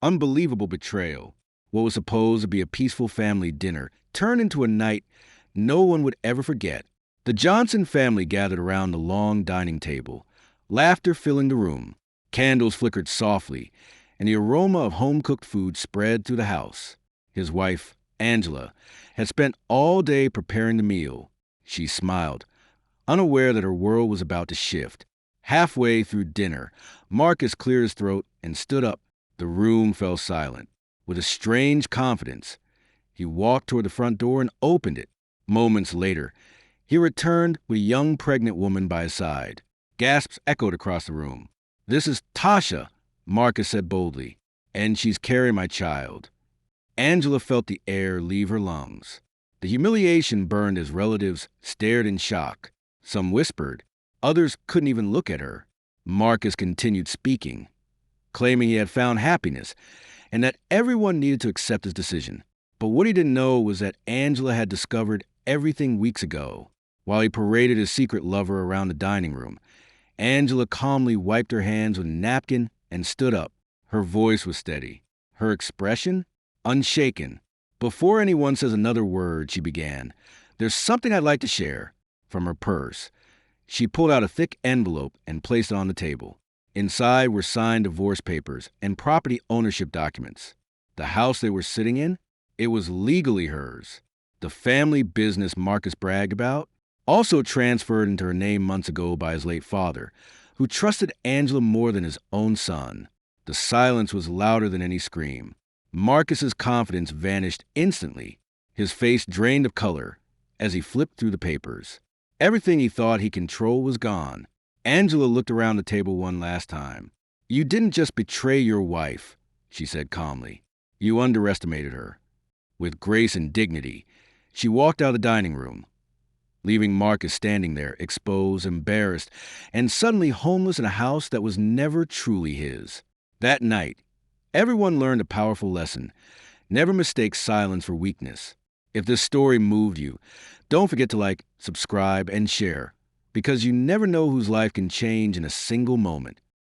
Unbelievable betrayal. What was supposed to be a peaceful family dinner turned into a night no one would ever forget. The Johnson family gathered around the long dining table, laughter filling the room. Candles flickered softly, and the aroma of home-cooked food spread through the house. His wife, Angela, had spent all day preparing the meal. She smiled, unaware that her world was about to shift. Halfway through dinner, Marcus cleared his throat and stood up. The room fell silent. With a strange confidence, he walked toward the front door and opened it. Moments later, he returned with a young pregnant woman by his side. Gasps echoed across the room. "This is Tasha," Marcus said boldly, "and she's carrying my child." Angela felt the air leave her lungs. The humiliation burned as relatives stared in shock. Some whispered. Others couldn't even look at her. Marcus continued speaking, claiming he had found happiness and that everyone needed to accept his decision. But what he didn't know was that Angela had discovered everything weeks ago. While he paraded his secret lover around the dining room, Angela calmly wiped her hands with a napkin and stood up. Her voice was steady, her expression unshaken. "Before anyone says another word," she began, "there's something I'd like to share." From her purse, she pulled out a thick envelope and placed it on the table. Inside were signed divorce papers and property ownership documents. The house they were sitting in, it was legally hers. The family business Marcus bragged about, also transferred into her name months ago by his late father, who trusted Angela more than his own son. The silence was louder than any scream. Marcus's confidence vanished instantly. His face drained of color as he flipped through the papers. Everything he thought he controlled was gone. Angela looked around the table one last time. "You didn't just betray your wife," she said calmly. "You underestimated her." With grace and dignity, she walked out of the dining room, leaving Marcus standing there, exposed, embarrassed, and suddenly homeless in a house that was never truly his. That night, everyone learned a powerful lesson. Never mistake silence for weakness. If this story moved you, don't forget to like, subscribe, and share, because you never know whose life can change in a single moment.